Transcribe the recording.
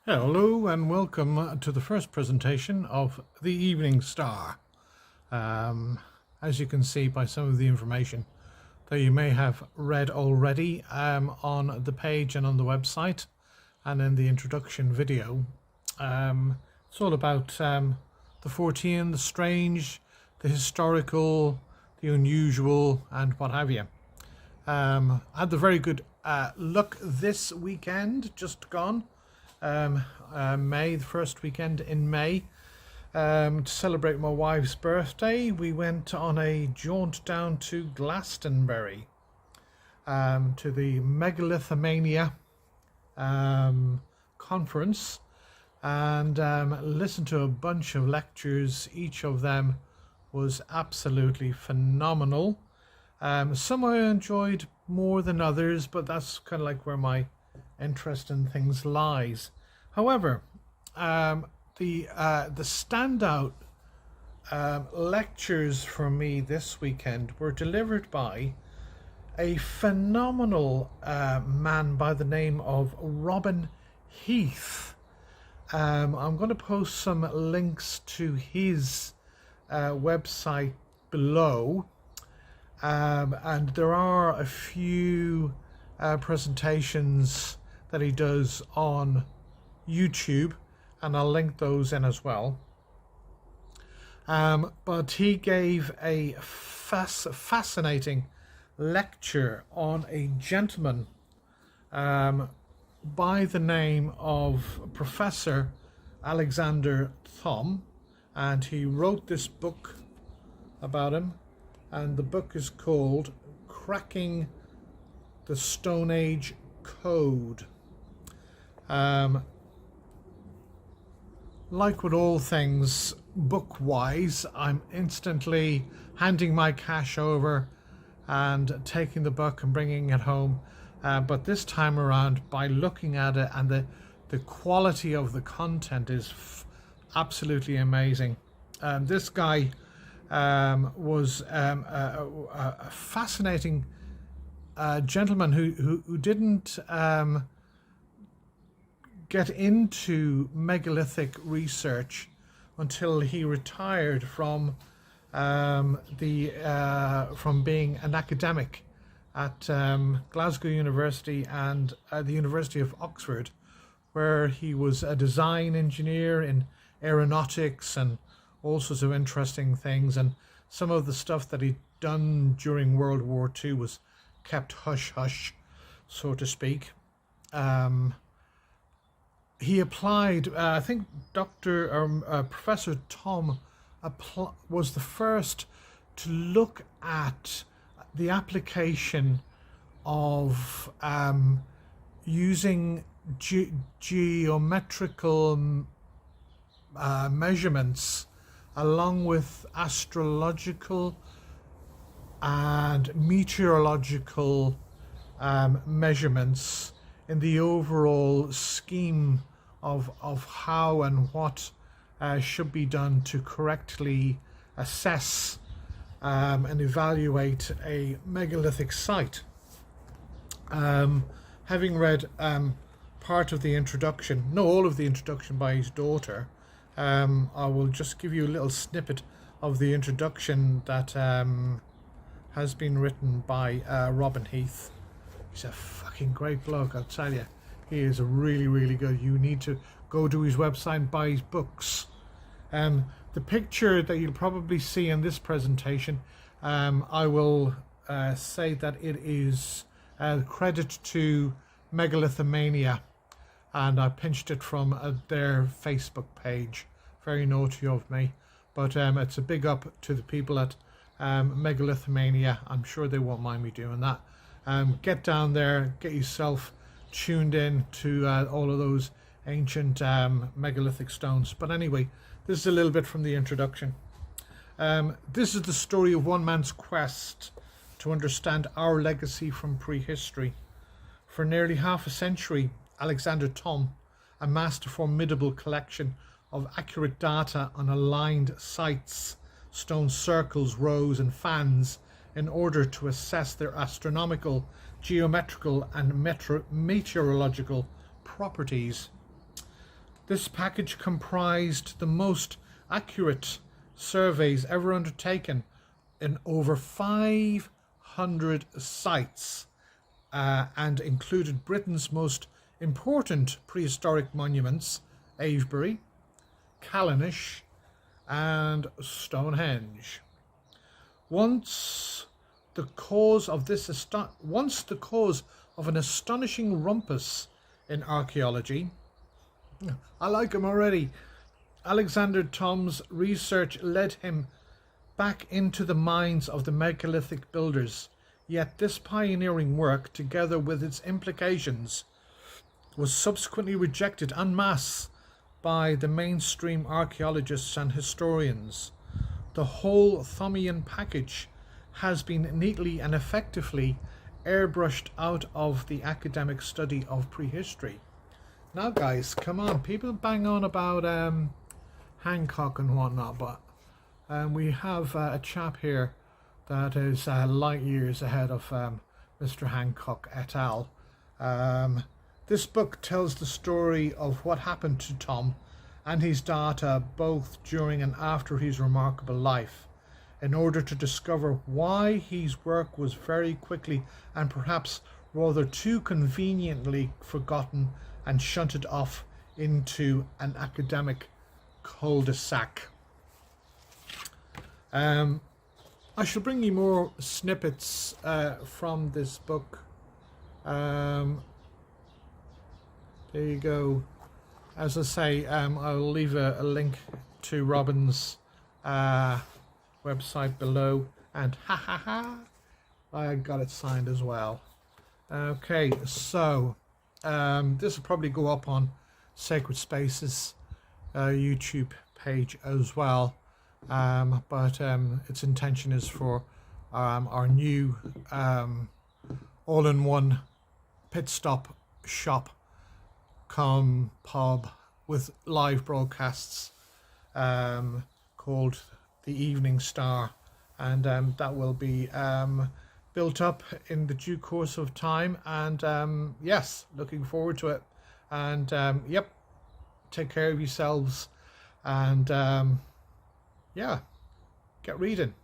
Hello and welcome to the first presentation of the Evening Star. As you can see by some of the information that you may have read already on the page and on the website and in the introduction video, it's all about the 14, the strange, the historical, the unusual and what have you. I had the very good luck this weekend, just gone. May, the first weekend in May, to celebrate my wife's birthday. We went on a jaunt down to Glastonbury, to the Megalithomania conference, and listened to a bunch of lectures. Each of them was absolutely phenomenal. Some I enjoyed more than others, but that's kind of like where my interest in things lies. However, the standout lectures for me this weekend were delivered by a phenomenal man by the name of Robin Heath. I'm going to post some links to his website below, and there are a few presentations that he does on YouTube, and I'll link those in as well. But he gave a fascinating lecture on a gentleman by the name of Professor Alexander Thom, and he wrote this book about him, and the book is called Cracking the Stone Age Code. Like with all things book-wise, I'm instantly handing my cash over and taking the book and bringing it home. But this time around, by looking at it, and the quality of the content is absolutely amazing. This guy was a fascinating gentleman who didn't get into megalithic research until he retired from being an academic at Glasgow University and the University of Oxford, where he was a design engineer in aeronautics and all sorts of interesting things. And some of the stuff that he'd done during World War II was kept hush-hush, so to speak. He applied, I think Professor Thom was the first to look at the application of using geometrical measurements along with astrological and meteorological measurements in the overall scheme of how and what should be done to correctly assess and evaluate a megalithic site. Having read part of the introduction, no, all of the introduction by his daughter, I will just give you a little snippet of the introduction that has been written by Robin Heath. He's a fucking great bloke, I'll tell you. He is a really, really good. You need to go to his website and buy his books. The picture that you'll probably see in this presentation, I will say that it is credit to Megalithomania, and I pinched it from their Facebook page. Very naughty of me, but it's a big up to the people at Megalithomania. I'm sure they won't mind me doing that. Get down there, get yourself tuned in to all of those ancient megalithic stones. But anyway, this is a little bit from the introduction. This is the story of one man's quest to understand our legacy from prehistory. For nearly half a century, Alexander Thom amassed a formidable collection of accurate data on aligned sites, stone circles, rows and fans in order to assess their astronomical, geometrical and meteorological properties. This package comprised the most accurate surveys ever undertaken in over 500 sites and included Britain's most important prehistoric monuments, Avebury, Callanish and Stonehenge. Once the cause of an astonishing rumpus in archaeology, I like him already. Alexander Thom's research led him back into the minds of the megalithic builders, yet this pioneering work, together with its implications, was subsequently rejected en masse by the mainstream archaeologists and historians. The whole Thomian package has been neatly and effectively airbrushed out of the academic study of prehistory. Now guys, come on, people bang on about Hancock and whatnot, but we have a chap here that is light years ahead of Mr. Hancock et al. This book tells the story of what happened to Thom and his data both during and after his remarkable life, in order to discover why his work was very quickly and perhaps rather too conveniently forgotten and shunted off into an academic cul-de-sac. I shall bring you more snippets from this book. There you go. As I say, I'll leave a link to Robin's website below, and I got it signed as well. Okay, so this will probably go up on Sacred Spaces YouTube page as well, but its intention is for our new all-in-one pit stop shop come pub with live broadcasts called the Evening Star, and that will be built up in the due course of time, and yes, looking forward to it. And yep, take care of yourselves, and yeah, get reading.